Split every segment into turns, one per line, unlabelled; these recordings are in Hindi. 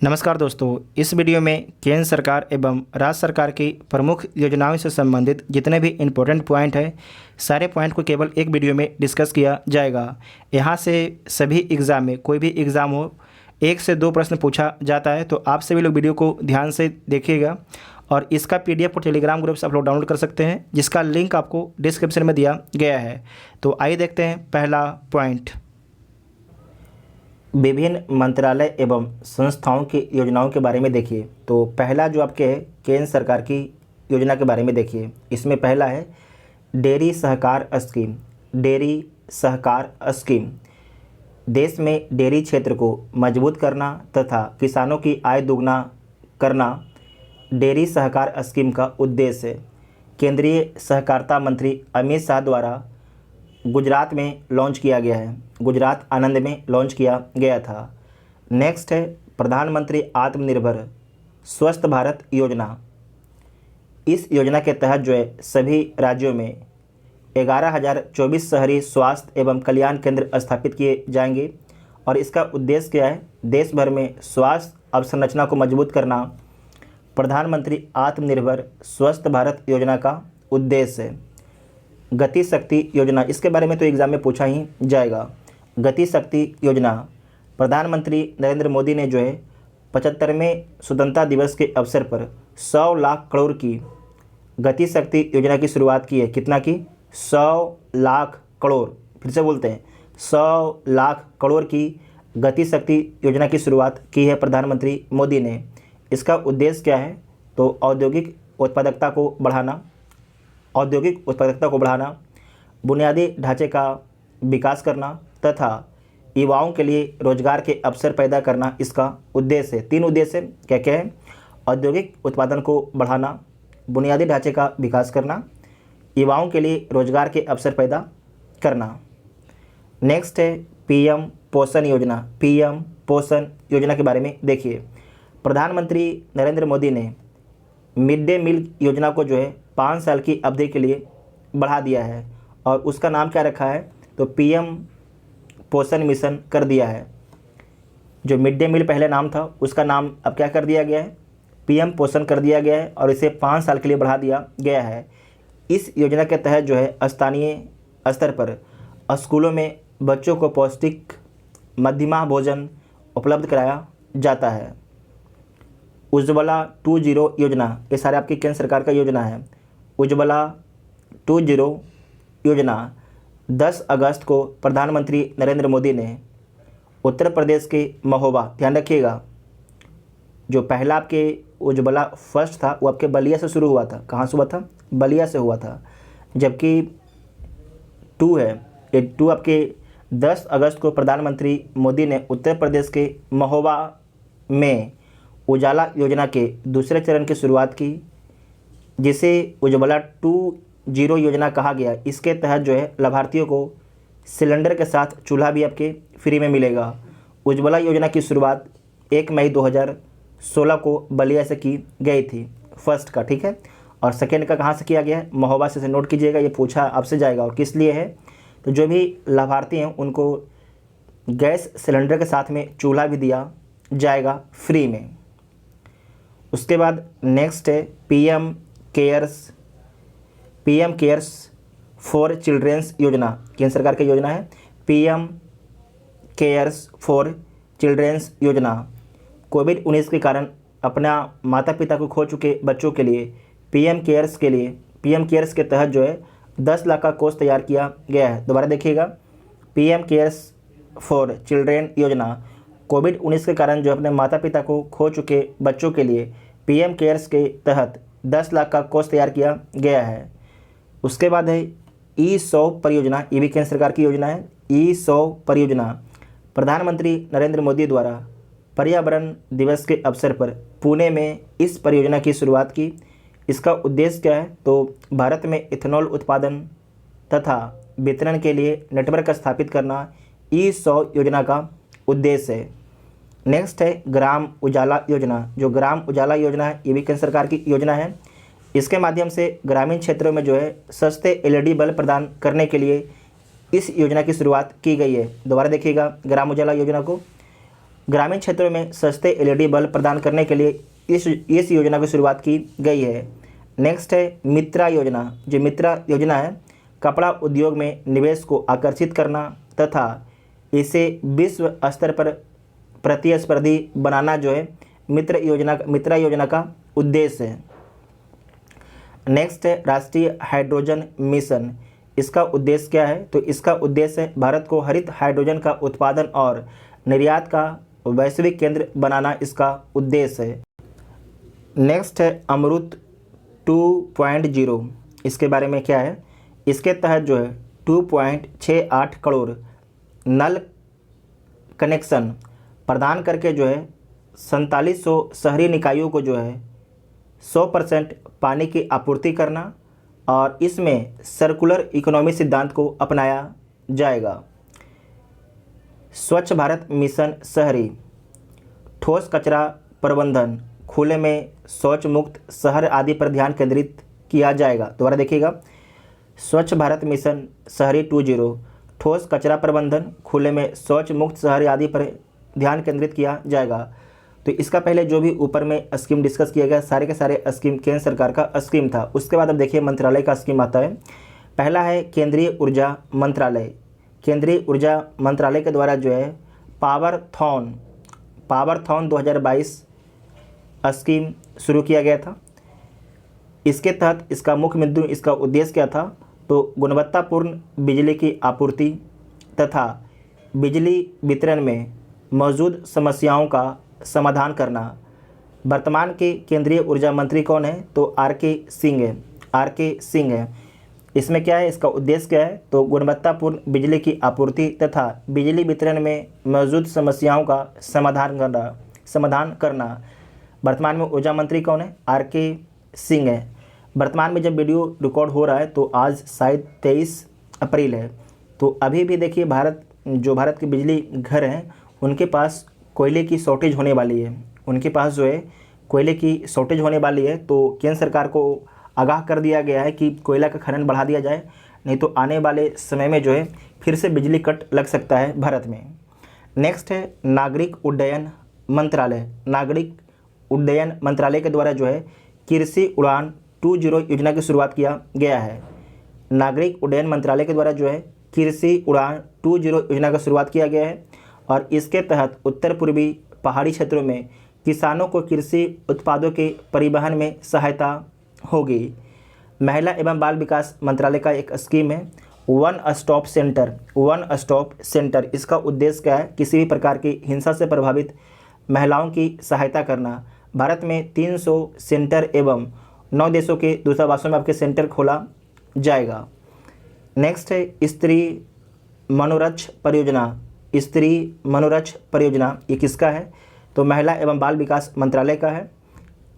नमस्कार दोस्तों, इस वीडियो में केंद्र सरकार एवं राज्य सरकार की प्रमुख योजनाओं से संबंधित जितने भी इम्पोर्टेंट पॉइंट हैं, सारे पॉइंट को केवल एक वीडियो में डिस्कस किया जाएगा। यहाँ से सभी एग्ज़ाम में कोई भी एग्ज़ाम हो, 1 से 2 प्रश्न पूछा जाता है, तो आप सभी लोग वीडियो को ध्यान से देखिएगा। और इसका PDF को टेलीग्राम ग्रुप से आप लोग डाउनलोड कर सकते हैं, जिसका लिंक आपको डिस्क्रिप्शन में दिया गया है। तो आइए देखते हैं पहला पॉइंट। विभिन्न मंत्रालय एवं संस्थाओं की योजनाओं के बारे में देखिए। तो पहला जो आपके है केंद्र सरकार की योजना के बारे में देखिए। इसमें पहला है डेयरी सहकार स्कीम। डेयरी सहकार स्कीम देश में डेयरी क्षेत्र को मजबूत करना तथा किसानों की आय दोगुना करना डेयरी सहकार स्कीम का उद्देश्य है। केंद्रीय सहकारिता मंत्री अमित शाह द्वारा गुजरात में लॉन्च किया गया है। गुजरात आनंद में लॉन्च किया गया था। नेक्स्ट है प्रधानमंत्री आत्मनिर्भर स्वस्थ भारत योजना। इस योजना के तहत जो है सभी राज्यों में 11,024 शहरी स्वास्थ्य एवं कल्याण केंद्र स्थापित किए जाएंगे। और इसका उद्देश्य क्या है? देश भर में स्वास्थ्य अवसंरचना को मजबूत करना प्रधानमंत्री आत्मनिर्भर स्वस्थ भारत योजना का उद्देश्य है। गति शक्ति योजना, इसके बारे में तो एग्ज़ाम में पूछा ही जाएगा। गति शक्ति योजना प्रधानमंत्री नरेंद्र मोदी ने जो है 75वें स्वतंत्रता दिवस के अवसर पर 100 लाख करोड़ की गति शक्ति योजना की शुरुआत की है। कितना की? 100 लाख करोड़। फिर से बोलते हैं, 100 लाख करोड़ की गति शक्ति योजना की शुरुआत की है प्रधानमंत्री मोदी ने। इसका उद्देश्य क्या है? तो औद्योगिक उत्पादकता को बढ़ाना, बुनियादी ढांचे का विकास करना तथा युवाओं के लिए रोजगार के अवसर पैदा करना इसका उद्देश्य है। 3 उद्देश्य क्या क्या है? औद्योगिक उत्पादन को बढ़ाना, बुनियादी ढांचे का विकास करना, युवाओं के लिए रोजगार के अवसर पैदा करना। नेक्स्ट है PM पोषण योजना। PM पोषण योजना के बारे में देखिए। प्रधानमंत्री नरेंद्र मोदी ने मिड डे मील योजना को जो है 5 साल की अवधि के लिए बढ़ा दिया है और उसका नाम क्या रखा है? तो PM पोषण मिशन कर दिया है। जो मिड डे मील पहले नाम था उसका नाम अब क्या कर दिया गया है? PM पोषण कर दिया गया है और इसे 5 साल के लिए बढ़ा दिया गया है। इस योजना के तहत जो है स्थानीय स्तर पर स्कूलों में बच्चों को पौष्टिक मध्यमा भोजन उपलब्ध कराया जाता है। उज्ज्वला 2.0 योजना, ये सारे आपकी केंद्र सरकार का योजना है। उज्ज्वला 2.0 योजना 10 अगस्त को प्रधानमंत्री नरेंद्र मोदी ने उत्तर प्रदेश के महोबा, ध्यान रखिएगा, जो पहला आपके उज्ज्वला फर्स्ट था वो आपके बलिया से शुरू हुआ था। कहाँ से हुआ था? बलिया से हुआ था। जबकि 2 है, ये 2 आपके 10 अगस्त को प्रधानमंत्री मोदी ने उत्तर प्रदेश के महोबा में उजाला योजना के दूसरे चरण की शुरुआत की, जिसे उज्ज्वला 2.0 योजना कहा गया। इसके तहत जो है लाभार्थियों को सिलेंडर के साथ चूल्हा भी आपके फ्री में मिलेगा। उज्ज्वला योजना की शुरुआत 1 मई 2016 को बलिया से की गई थी, फर्स्ट का, ठीक है। और सेकेंड का कहाँ से किया गया है? महोबा से नोट कीजिएगा, ये पूछा आपसे जाएगा। और किस लिए है? तो जो भी लाभार्थी हैं उनको गैस सिलेंडर के साथ में चूल्हा भी दिया जाएगा फ्री में। उसके बाद नेक्स्ट है PM केयर्स फॉर चिल्ड्रेंस योजना। केंद्र सरकार की योजना है PM केयर्स फॉर चिल्ड्रेंस योजना। कोविड-19 के कारण अपना माता पिता को खो चुके बच्चों के लिए PM केयर्स के तहत जो है 10 लाख का कोष तैयार किया गया है। दोबारा देखिएगा, PM केयर्स फॉर चिल्ड्रेन योजना कोविड-19 के कारण जो अपने माता पिता को खो चुके बच्चों के लिए PM केयर्स के तहत 10 लाख का कोष तैयार किया गया है। उसके बाद है E100 परियोजना, ये भी केंद्र सरकार की योजना है। E100 परियोजना प्रधानमंत्री नरेंद्र मोदी द्वारा पर्यावरण दिवस के अवसर पर पुणे में इस परियोजना की शुरुआत की। इसका उद्देश्य क्या है? तो भारत में इथेनॉल उत्पादन तथा वितरण के लिए नेटवर्क स्थापित करना E100 योजना का उद्देश्य है। नेक्स्ट है ग्राम उजाला योजना। जो ग्राम उजाला योजना है ये भी केंद्र सरकार की योजना है। इसके माध्यम से ग्रामीण क्षेत्रों में जो है सस्ते LED बल्ब प्रदान करने के लिए इस योजना की शुरुआत की गई है। दोबारा देखिएगा ग्राम उजाला योजना को। ग्रामीण क्षेत्रों में सस्ते एलईडी बल्ब प्रदान करने के लिए इस योजना की शुरुआत की गई है। नेक्स्ट है मित्रा योजना। जो मित्रा योजना है कपड़ा उद्योग में निवेश को आकर्षित करना तथा इसे विश्व स्तर पर प्रतिस्पर्धी बनाना जो है मित्रा योजना का उद्देश्य है। नेक्स्ट है राष्ट्रीय हाइड्रोजन मिशन। इसका उद्देश्य क्या है? तो इसका उद्देश्य है भारत को हरित हाइड्रोजन का उत्पादन और निर्यात का वैश्विक केंद्र बनाना इसका उद्देश्य है। नेक्स्ट है अमृत 2.0। इसके बारे में क्या है? इसके तहत जो है 2.68 करोड़ नल कनेक्शन प्रदान करके जो है 4700 शहरी निकायों को जो है 100% पानी की आपूर्ति करना और इसमें सर्कुलर इकोनॉमी सिद्धांत को अपनाया जाएगा। स्वच्छ भारत मिशन शहरी, ठोस कचरा प्रबंधन, खुले में शौच मुक्त शहर आदि पर ध्यान केंद्रित किया जाएगा। दोबारा देखिएगा, स्वच्छ भारत मिशन शहरी 2.0 ठोस कचरा प्रबंधन, खुले में शौच मुक्त शहर आदि पर ध्यान केंद्रित किया जाएगा। तो इसका पहले जो भी ऊपर में स्कीम डिस्कस किया गया सारे के सारे स्कीम केंद्र सरकार का स्कीम था। उसके बाद अब देखिए मंत्रालय का स्कीम आता है। पहला है केंद्रीय ऊर्जा मंत्रालय। केंद्रीय ऊर्जा मंत्रालय के द्वारा जो है पावरथॉन 2022 स्कीम शुरू किया गया था। इसके तहत इसका मुख्य बिंदु, इसका उद्देश्य क्या था? तो गुणवत्तापूर्ण बिजली की आपूर्ति तथा बिजली वितरण में मौजूद समस्याओं का समाधान करना। वर्तमान के केंद्रीय ऊर्जा मंत्री कौन है? तो आर.के. सिंह है। इसमें क्या है, इसका उद्देश्य क्या है? तो गुणवत्तापूर्ण बिजली की आपूर्ति तथा बिजली वितरण में मौजूद समस्याओं का समाधान करना। वर्तमान में ऊर्जा मंत्री कौन है? आर.के. सिंह है। वर्तमान में जब वीडियो रिकॉर्ड हो रहा है तो आज शायद 23 अप्रैल है। तो अभी भी देखिए भारत के बिजली घर हैं उनके पास कोयले की शॉर्टेज होने वाली है। उनके पास जो है कोयले की शॉर्टेज होने वाली है। तो केंद्र सरकार को आगाह कर दिया गया है कि कोयला का खनन बढ़ा दिया जाए, नहीं तो आने वाले समय में जो है फिर से बिजली कट लग सकता है भारत में। नेक्स्ट है नागरिक उड्डयन मंत्रालय। नागरिक उड्डयन मंत्रालय के द्वारा जो है कृषि उड़ान 2.0 योजना की शुरुआत किया गया है। नागरिक उड्डयन मंत्रालय के द्वारा जो है कृषि उड़ान 2.0 योजना का शुरुआत किया गया है और इसके तहत उत्तर पूर्वी पहाड़ी क्षेत्रों में किसानों को कृषि उत्पादों के परिवहन में सहायता होगी। महिला एवं बाल विकास मंत्रालय का एक स्कीम है वन स्टॉप सेंटर। इसका उद्देश्य क्या है? किसी भी प्रकार की हिंसा से प्रभावित महिलाओं की सहायता करना। भारत में 300 सेंटर एवं 9 देशों के दूतावासों में आपके सेंटर खोला जाएगा। नेक्स्ट है स्त्री मनोरथ परियोजना। ये किसका है? तो महिला एवं बाल विकास मंत्रालय का है।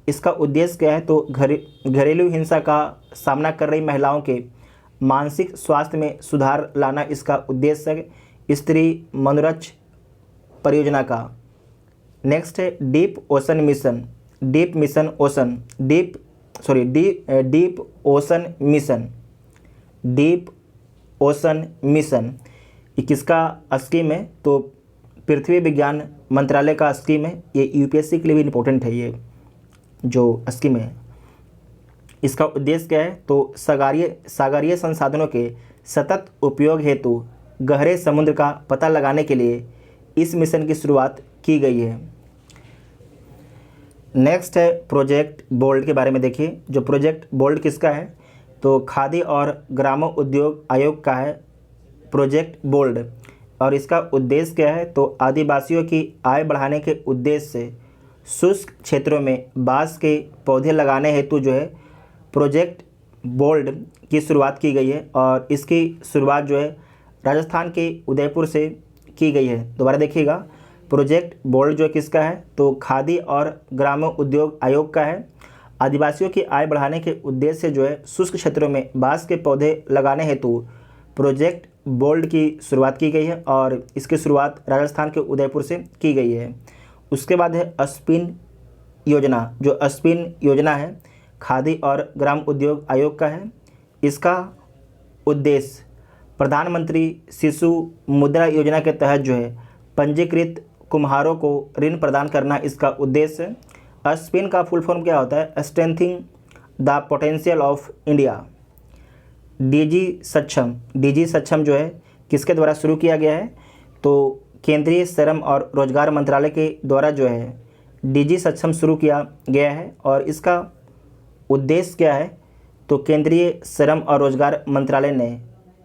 इसका उद्देश्य क्या है? तो घरेलू हिंसा का सामना कर रही महिलाओं के मानसिक स्वास्थ्य में सुधार लाना इसका उद्देश्य है स्त्री मनोरथ परियोजना का। नेक्स्ट है डीप ओशन मिशन। ये किसका स्कीम है? तो पृथ्वी विज्ञान मंत्रालय का स्कीम है। ये यूपीएससी के लिए भी इम्पोर्टेंट है। ये जो स्कीम है इसका उद्देश्य क्या है? तो सागरीय संसाधनों के सतत उपयोग हेतु गहरे समुद्र का पता लगाने के लिए इस मिशन की शुरुआत की गई है। नेक्स्ट है प्रोजेक्ट बोल्ड के बारे में देखिए। जो प्रोजेक्ट बोल्ड किसका है? तो खादी और ग्रामोद्योग आयोग का है प्रोजेक्ट बोल्ड। और इसका उद्देश्य क्या है? तो आदिवासियों की आय बढ़ाने के उद्देश्य से शुष्क क्षेत्रों में बांस के पौधे लगाने हेतु जो है प्रोजेक्ट बोल्ड की शुरुआत की गई है और इसकी शुरुआत जो है राजस्थान के उदयपुर से की गई है। दोबारा देखिएगा, प्रोजेक्ट बोल्ड जो किसका है? तो खादी और ग्रामोद्योग आयोग का है। आदिवासियों की आय बढ़ाने के उद्देश्य से जो है शुष्क क्षेत्रों में बांस के पौधे लगाने हेतु प्रोजेक्ट बोल्ड की शुरुआत की गई है और इसकी शुरुआत राजस्थान के उदयपुर से की गई है। उसके बाद है स्पिन योजना। जो स्पिन योजना है खादी और ग्राम उद्योग आयोग का है। इसका उद्देश्य प्रधानमंत्री शिशु मुद्रा योजना के तहत जो है पंजीकृत कुम्हारों को ऋण प्रदान करना इसका उद्देश्य है। स्पिन का फुल फॉर्म क्या होता है? Strengthening the potential of India. DG सक्षम जो है किसके द्वारा शुरू किया गया है? तो केंद्रीय श्रम और रोजगार मंत्रालय के द्वारा जो है डीजी सक्षम शुरू किया गया है। और इसका उद्देश्य क्या है? तो केंद्रीय श्रम और रोजगार मंत्रालय ने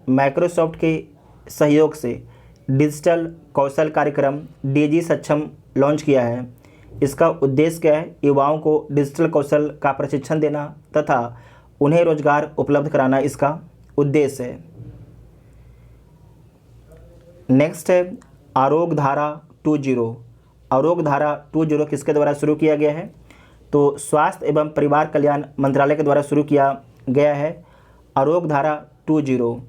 माइक्रोसॉफ्ट के सहयोग से डिजिटल कौशल कार्यक्रम डीजी सक्षम लॉन्च किया है। इसका उद्देश्य क्या है? युवाओं को डिजिटल कौशल का प्रशिक्षण देना तथा उन्हें रोजगार उपलब्ध कराना इसका उद्देश्य है। नेक्स्ट है आरोग्य धारा 2.0। आरोग्य धारा 2.0 किसके द्वारा शुरू किया गया है? तो स्वास्थ्य एवं परिवार कल्याण मंत्रालय के द्वारा शुरू किया गया है आरोग्य धारा 2.0।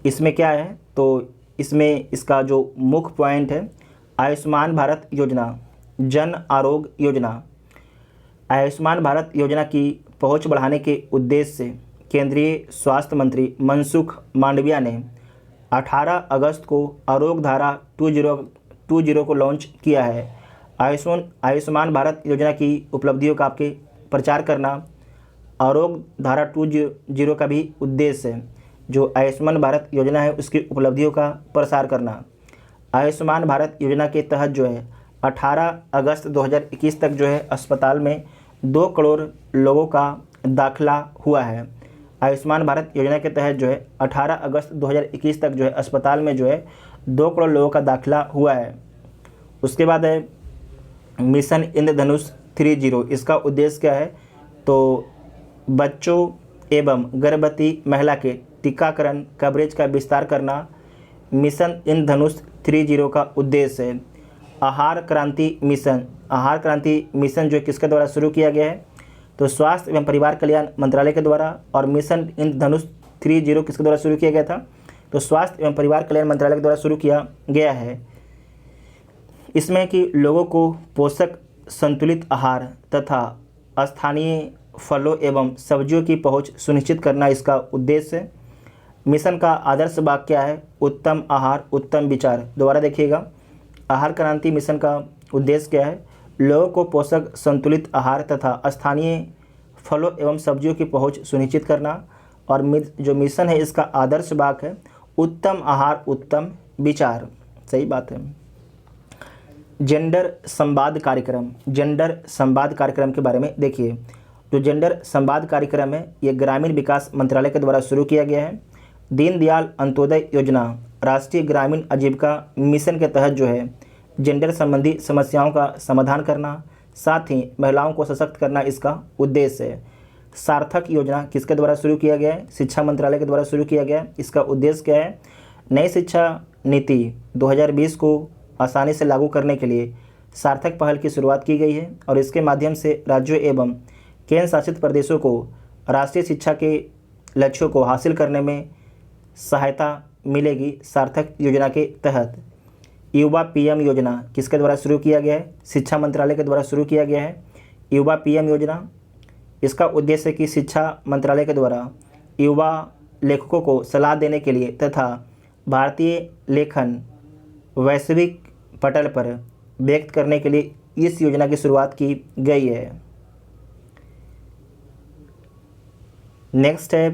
इसमें क्या है? तो इसमें इसका जो मुख्य पॉइंट है आयुष्मान भारत योजना, जन आरोग्य योजना। आयुष्मान भारत योजना की पहुंच बढ़ाने के उद्देश्य से केंद्रीय स्वास्थ्य मंत्री मनसुख मांडविया ने 18 अगस्त को आरोग्य धारा 2.0 को लॉन्च किया है। आयुष्मान भारत योजना की उपलब्धियों का आपके प्रचार करना आरोग्य धारा 2.0 का भी उद्देश्य है। जो आयुष्मान भारत योजना है उसकी उपलब्धियों का प्रसार करना। आयुष्मान भारत योजना के तहत जो है 18 अगस्त 2021 तक जो है अस्पताल में 2 करोड़ लोगों का दाखिला हुआ है। आयुष्मान भारत योजना के तहत जो है 18 अगस्त 2021 तक जो है अस्पताल में जो है 2 करोड़ लोगों का दाखिला हुआ है। उसके बाद है मिशन इंद्रधनुष 3.0। इसका उद्देश्य क्या है? तो बच्चों एवं गर्भवती महिला के टीकाकरण कवरेज का विस्तार करना मिशन इंद्रधनुष 3.0 का उद्देश्य है। आहार क्रांति मिशन जो किसके द्वारा शुरू किया गया है? तो स्वास्थ्य एवं परिवार कल्याण मंत्रालय के द्वारा। और मिशन इंद्रधनुष 3.0 किसके द्वारा शुरू किया गया था? तो स्वास्थ्य एवं परिवार कल्याण मंत्रालय के द्वारा शुरू किया गया है। इसमें कि लोगों को पोषक संतुलित आहार तथा स्थानीय फलों एवं सब्जियों की पहुंच सुनिश्चित करना इसका उद्देश्य है। मिशन का आदर्श वाक्य क्या है? उत्तम आहार उत्तम विचार। दोबारा देखिएगा, आहार क्रांति मिशन का उद्देश्य क्या है? लोगों को पोषक संतुलित आहार तथा स्थानीय फलों एवं सब्जियों की पहुंच सुनिश्चित करना। और जो मिशन है इसका आदर्श वाक्य है उत्तम आहार उत्तम विचार। सही बात है। जेंडर संवाद कार्यक्रम के बारे में देखिए। जो जेंडर संवाद कार्यक्रम है ये ग्रामीण विकास मंत्रालय के द्वारा शुरू किया गया है। दीनदयाल अंत्योदय योजना राष्ट्रीय ग्रामीण आजीविका मिशन के तहत जो है जेंडर संबंधी समस्याओं का समाधान करना, साथ ही महिलाओं को सशक्त करना इसका उद्देश्य है। सार्थक योजना किसके द्वारा शुरू किया गया है? शिक्षा मंत्रालय के द्वारा शुरू किया गया है। इसका उद्देश्य क्या है? नई शिक्षा नीति 2020 को आसानी से लागू करने के लिए सार्थक पहल की शुरुआत की गई है और इसके माध्यम से राज्यों एवं केंद्र शासित प्रदेशों को राष्ट्रीय शिक्षा के लक्ष्यों को हासिल करने में सहायता मिलेगी। सार्थक योजना के तहत युवा पीएम योजना किसके द्वारा शुरू किया गया है? शिक्षा मंत्रालय के द्वारा शुरू किया गया है युवा पीएम योजना। इसका उद्देश्य है कि शिक्षा मंत्रालय के द्वारा युवा लेखकों को सलाह देने के लिए तथा भारतीय लेखन वैश्विक पटल पर व्यक्त करने के लिए इस योजना की शुरुआत की गई है। नेक्स्ट है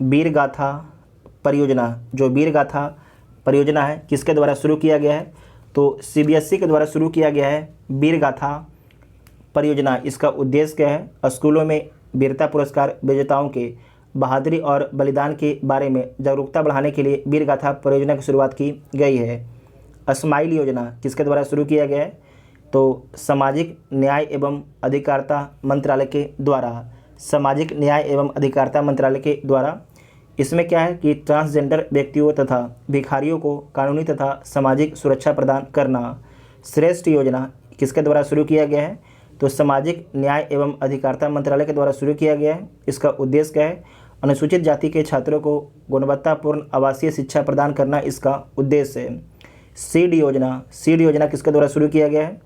वीर गाथा परियोजना। जो वीर गाथा परियोजना है किसके द्वारा शुरू किया गया है? तो सीबीएसई के द्वारा शुरू किया गया है वीर गाथा परियोजना। इसका उद्देश्य क्या है? स्कूलों में वीरता पुरस्कार विजेताओं के बहादुरी और बलिदान के बारे में जागरूकता बढ़ाने के लिए वीर गाथा परियोजना की शुरुआत की गई है। स्माइल योजना किसके द्वारा शुरू किया गया है? तो सामाजिक न्याय एवं अधिकारिता मंत्रालय के द्वारा। सामाजिक न्याय एवं अधिकारिता मंत्रालय के द्वारा। इसमें क्या है कि ट्रांसजेंडर व्यक्तियों तथा भिखारियों को कानूनी तथा सामाजिक सुरक्षा प्रदान करना। श्रेष्ठ योजना किसके द्वारा शुरू किया गया है? तो सामाजिक न्याय एवं अधिकारिता मंत्रालय के द्वारा शुरू किया गया है। इसका उद्देश्य क्या है? अनुसूचित जाति के छात्रों को गुणवत्तापूर्ण आवासीय शिक्षा प्रदान करना इसका उद्देश्य है। सीड योजना किसके द्वारा शुरू किया गया है?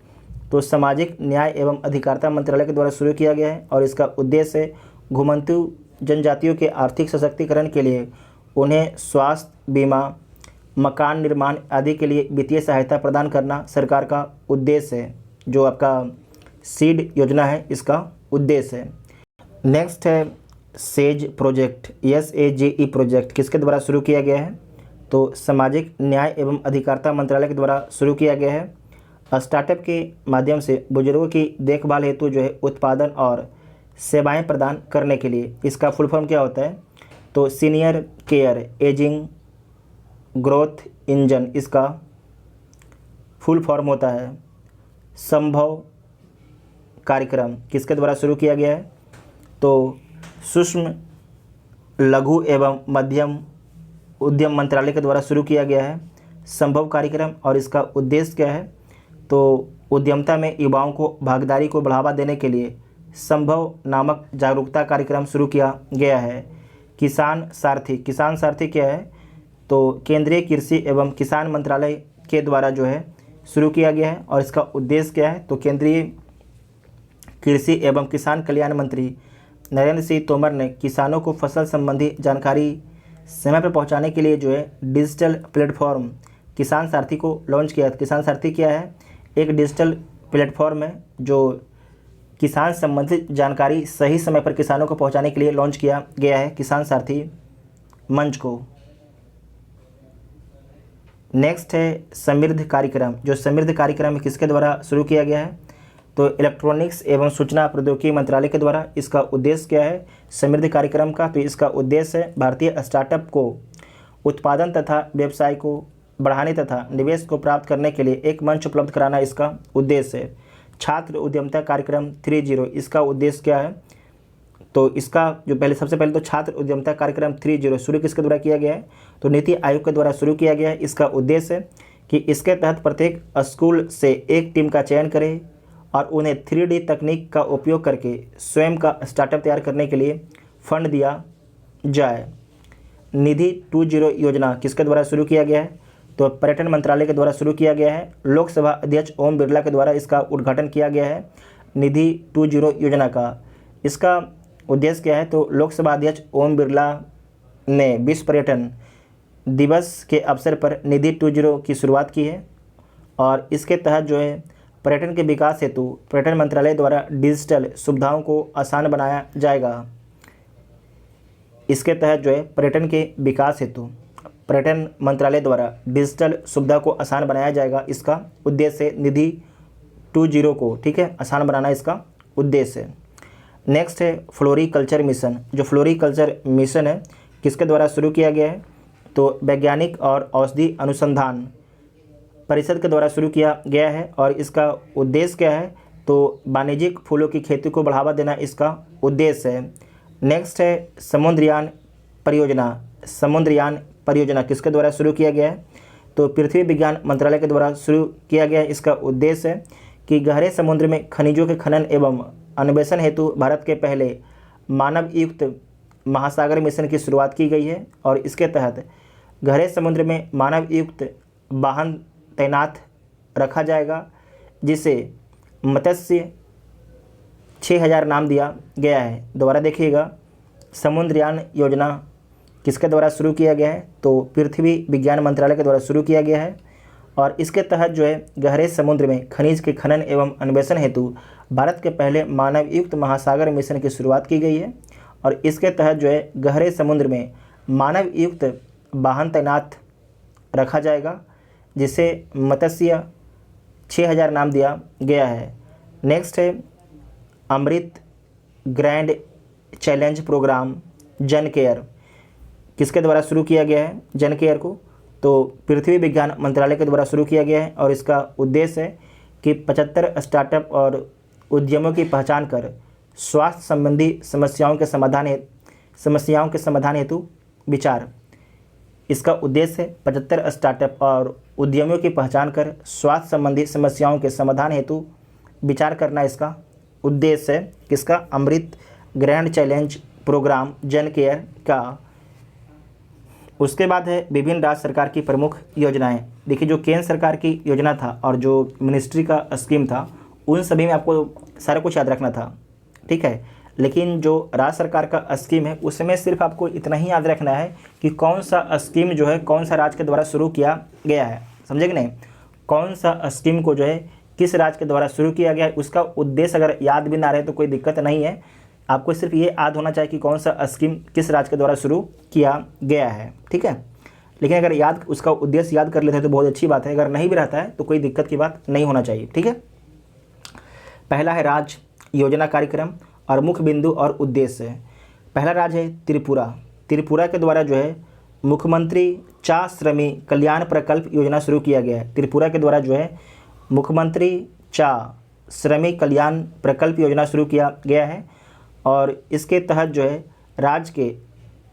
तो सामाजिक न्याय एवं अधिकारिता मंत्रालय के द्वारा शुरू किया गया है और इसका उद्देश्य है घुमंतु जनजातियों के आर्थिक सशक्तिकरण के लिए उन्हें स्वास्थ्य बीमा, मकान निर्माण आदि के लिए वित्तीय सहायता प्रदान करना सरकार का उद्देश्य है। जो आपका सीड योजना है इसका उद्देश्य है। नेक्स्ट है सेज प्रोजेक्ट, SAGE प्रोजेक्ट किसके द्वारा शुरू किया गया है? तो सामाजिक न्याय एवं अधिकारिता मंत्रालय के द्वारा शुरू किया गया है। स्टार्टअप के माध्यम से बुजुर्गों की देखभाल हेतु जो है उत्पादन और सेवाएं प्रदान करने के लिए। इसका फुल फॉर्म क्या होता है? तो senior care ageing growth engine इसका फुल फॉर्म होता है। संभव कार्यक्रम किसके द्वारा शुरू किया गया है? तो सूक्ष्म लघु एवं मध्यम उद्यम मंत्रालय के द्वारा शुरू किया गया है संभव कार्यक्रम। और इसका उद्देश्य क्या है? तो उद्यमता में युवाओं को भागीदारी को बढ़ावा देने के लिए संभव नामक जागरूकता कार्यक्रम शुरू किया गया है। किसान सारथी, किसान सारथी क्या है? तो केंद्रीय कृषि एवं किसान मंत्रालय के द्वारा जो है शुरू किया गया है। और इसका उद्देश्य क्या है? तो केंद्रीय कृषि एवं किसान कल्याण मंत्री नरेंद्र सिंह तोमर ने किसानों को फसल संबंधी जानकारी समय पर पहुंचाने के लिए जो है डिजिटल प्लेटफॉर्म किसान सारथी को लॉन्च किया। किसान सारथी क्या है? एक डिजिटल प्लेटफॉर्म है जो किसान संबंधित जानकारी सही समय पर किसानों को पहुंचाने के लिए लॉन्च किया गया है किसान सारथी मंच को। नेक्स्ट है समृद्ध कार्यक्रम। जो समृद्ध कार्यक्रम किसके द्वारा शुरू किया गया है? तो इलेक्ट्रॉनिक्स एवं सूचना प्रौद्योगिकी मंत्रालय के द्वारा। इसका उद्देश्य क्या है समृद्ध कार्यक्रम का? तो इसका उद्देश्य है भारतीय स्टार्टअप को उत्पादन तथा व्यवसाय को बढ़ाने तथा निवेश को प्राप्त करने के लिए एक मंच उपलब्ध कराना इसका उद्देश्य है। छात्र उद्यमिता कार्यक्रम 3.0 इसका उद्देश्य क्या है? तो इसका जो सबसे पहले तो छात्र उद्यमिता कार्यक्रम 3.0 शुरू किसके द्वारा किया गया है? तो नीति आयोग के द्वारा शुरू किया गया है। इसका उद्देश्य है कि इसके तहत प्रत्येक स्कूल से एक टीम का चयन करें और उन्हें 3D तकनीक का उपयोग करके स्वयं का स्टार्टअप तैयार करने के लिए फंड दिया जाए। निधि 2.0 योजना किसके द्वारा शुरू किया गया है? तो पर्यटन मंत्रालय के द्वारा शुरू किया गया है। लोकसभा अध्यक्ष ओम बिरला के द्वारा इसका उद्घाटन किया गया है निधि 2.0 योजना का। इसका उद्देश्य क्या है? तो लोकसभा अध्यक्ष ओम बिरला ने विश्व पर्यटन दिवस के अवसर पर निधि 2.0 की शुरुआत की है। और इसके तहत जो है पर्यटन के विकास हेतु पर्यटन मंत्रालय द्वारा डिजिटल सुविधाओं को आसान बनाया जाएगा। इसके तहत जो है पर्यटन के विकास हेतु पर्यटन मंत्रालय द्वारा डिजिटल सुविधा को आसान बनाया जाएगा। इसका उद्देश्य है निधि 2.0 को, ठीक है, आसान बनाना इसका उद्देश्य है। नेक्स्ट है फ्लोरीकल्चर मिशन। जो फ्लोरीकल्चर मिशन है किसके द्वारा शुरू किया गया है? तो वैज्ञानिक और औषधि अनुसंधान परिषद के द्वारा शुरू किया गया है। और इसका उद्देश्य क्या है? तो वाणिज्यिक फूलों की खेती को बढ़ावा देना इसका उद्देश्य है। नेक्स्ट है समुद्रयान परियोजना। समुद्रयान परियोजना किसके द्वारा शुरू किया गया है? तो पृथ्वी विज्ञान मंत्रालय के द्वारा शुरू किया गया है। इसका उद्देश्य है कि गहरे समुद्र में खनिजों के खनन एवं अन्वेषण हेतु भारत के पहले मानव युक्त महासागर मिशन की शुरुआत की गई है। और इसके तहत गहरे समुद्र में मानव युक्त वाहन तैनात रखा जाएगा जिसे मत्स्य 6000 नाम दिया गया है। दोबारा देखिएगा, समुद्रयान योजना किसके द्वारा शुरू किया गया है? तो पृथ्वी विज्ञान मंत्रालय के द्वारा शुरू किया गया है। और इसके तहत जो है गहरे समुद्र में खनिज के खनन एवं अन्वेषण हेतु भारत के पहले मानव युक्त महासागर मिशन की शुरुआत की गई है। और इसके तहत जो है गहरे समुद्र में मानव युक्त वाहन तैनात रखा जाएगा जिसे मत्स्य 6000 नाम दिया गया है। नेक्स्ट है अमृत ग्रैंड चैलेंज प्रोग्राम जन केयर किसके द्वारा शुरू किया गया है? जन केयर को तो पृथ्वी विज्ञान मंत्रालय के द्वारा शुरू किया गया है। और इसका उद्देश्य है कि 75 स्टार्टअप और उद्यमों की पहचान कर स्वास्थ्य संबंधी समस्याओं के समाधान हेतु विचार। इसका उद्देश्य है 75 स्टार्टअप और उद्यमियों की पहचान कर स्वास्थ्य संबंधी समस्याओं के समाधान हेतु विचार करना इसका उद्देश्य है। किसका? अमृत ग्रैंड चैलेंज प्रोग्राम जन केयर का। उसके बाद है विभिन्न राज्य सरकार की प्रमुख योजनाएं। देखिए, जो केंद्र सरकार की योजना था और जो मिनिस्ट्री का स्कीम था उन सभी में आपको सारा कुछ याद रखना था, ठीक है। लेकिन जो राज्य सरकार का स्कीम है उसमें सिर्फ आपको इतना ही याद रखना है कि कौन सा स्कीम जो है कौन सा राज्य के द्वारा शुरू किया गया है, समझे कि नहीं। कौन सा स्कीम को जो है किस राज्य के द्वारा शुरू किया गया है, उसका उद्देश्य अगर याद भी ना रहे तो कोई दिक्कत नहीं है, आपको सिर्फ ये याद होना चाहिए कि कौन सा स्कीम किस राज्य के द्वारा शुरू किया गया है, ठीक है। लेकिन अगर याद उसका उद्देश्य याद कर लेते हैं तो बहुत अच्छी बात है, अगर नहीं भी रहता है तो कोई दिक्कत की बात नहीं होना चाहिए, ठीक है। पहला है राज्य योजना कार्यक्रम और मुख्य बिंदु और उद्देश्य। पहला राज्य है त्रिपुरा। त्रिपुरा के द्वारा जो है मुख्यमंत्री चा श्रमिक कल्याण प्रकल्प योजना शुरू किया गया है। त्रिपुरा के द्वारा जो है मुख्यमंत्री चा श्रमिक कल्याण प्रकल्प योजना शुरू किया गया है और इसके तहत जो है राज्य के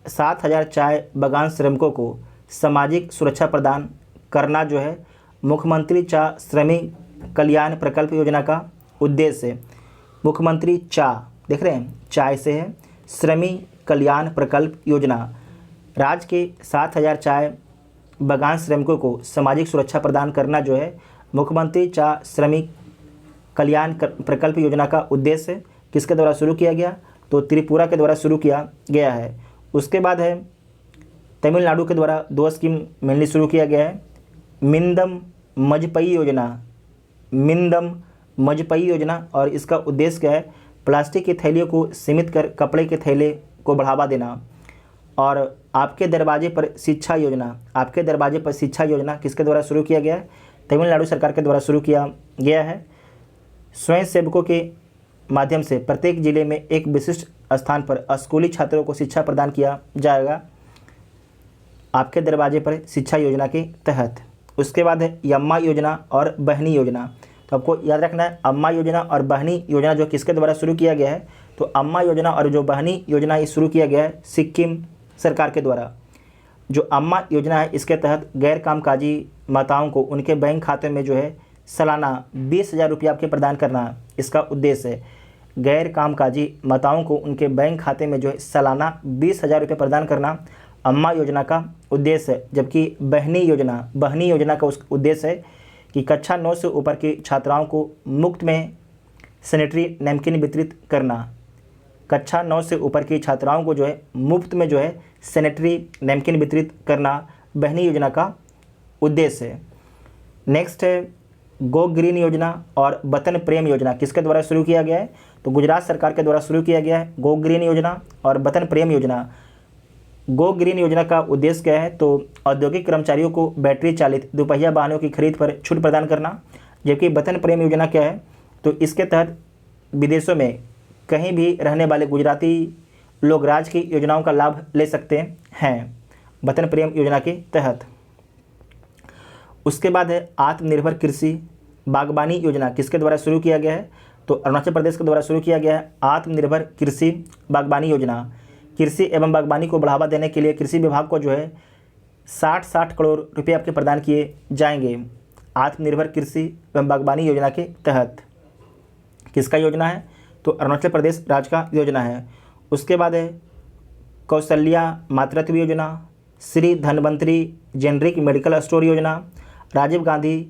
7,000 चाय बागान श्रमिकों को सामाजिक सुरक्षा प्रदान करना जो है मुख्यमंत्री चा श्रमिक कल्याण प्रकल्प योजना का उद्देश्य है। मुख्यमंत्री चा देख रहे हैं चाय से है, श्रमिक कल्याण प्रकल्प योजना राज्य के 7,000 चाय बागान श्रमिकों को सामाजिक सुरक्षा प्रदान करना जो है मुख्यमंत्री चा श्रमिक कल्याण प्रकल्प योजना का उद्देश्य है। किसके द्वारा शुरू किया गया, तो त्रिपुरा के द्वारा शुरू किया गया है। उसके बाद है तमिलनाडु के द्वारा 2 स्कीम मेनली शुरू किया गया है। मिंदम मजपई योजना, मिंदम मजपई योजना, और इसका उद्देश्य क्या है, प्लास्टिक की थैलियों को सीमित कर कपड़े के थैले को बढ़ावा देना। और आपके दरवाजे पर शिक्षा योजना, आपके दरवाजे पर शिक्षा योजना किसके द्वारा शुरू किया गया है, तमिलनाडु सरकार के द्वारा शुरू किया गया है। स्वयं सेवकों के माध्यम से प्रत्येक जिले में एक विशिष्ट स्थान पर स्कूली छात्रों को शिक्षा प्रदान किया जाएगा आपके दरवाजे पर शिक्षा योजना के तहत। उसके बाद है यम्मा योजना और बहनी योजना। तो आपको याद रखना है अम्मा योजना और बहनी योजना जो किसके द्वारा शुरू किया गया है, तो अम्मा योजना और जो बहनी योजना ये शुरू किया गया है सिक्किम सरकार के द्वारा। जो अम्मा योजना है इसके तहत गैर कामकाजी माताओं को उनके बैंक खाते में जो है सालाना 20,000 रुपये आपके प्रदान करना इसका उद्देश्य है। गैर कामकाजी माताओं को उनके बैंक खाते में जो है सालाना 20,000 रुपये प्रदान करना अम्मा योजना का उद्देश्य है। जबकि बहनी योजना का उस उद्देश्य है कि कक्षा 9 से ऊपर की छात्राओं को मुफ्त में सैनिटरी नैपकिन वितरित करना। कक्षा 9 से ऊपर की छात्राओं को जो है मुफ्त में जो है सैनिटरी नैपकिन वितरित करना बहनी योजना का उद्देश्य है। नेक्स्ट है गो ग्रीन योजना और वतन प्रेम योजना किसके द्वारा शुरू किया गया है, तो गुजरात सरकार के द्वारा शुरू किया गया है गो ग्रीन योजना और वतन प्रेम योजना। गो ग्रीन योजना का उद्देश्य क्या है, तो औद्योगिक कर्मचारियों को बैटरी चालित दोपहिया वाहनों की खरीद पर छूट प्रदान करना। जबकि वतन प्रेम योजना क्या है, तो इसके तहत विदेशों में कहीं भी रहने वाले गुजराती लोग राज्य की योजनाओं का लाभ ले सकते हैं वतन प्रेम योजना के तहत। उसके बाद है आत्मनिर्भर कृषि बागवानी योजना किसके द्वारा शुरू किया गया है, तो अरुणाचल प्रदेश के द्वारा शुरू किया गया है आत्मनिर्भर कृषि बागवानी योजना। कृषि एवं बागवानी को बढ़ावा देने के लिए कृषि विभाग को जो है 60 करोड़ रुपये आपके प्रदान किए जाएंगे आत्मनिर्भर कृषि एवं बागवानी योजना के तहत। किसका योजना है, तो अरुणाचल प्रदेश राज्य का योजना है। उसके बाद है कौशल्या मातृत्व योजना, Shri Dhanvantari generic medical store योजना, राजीव गांधी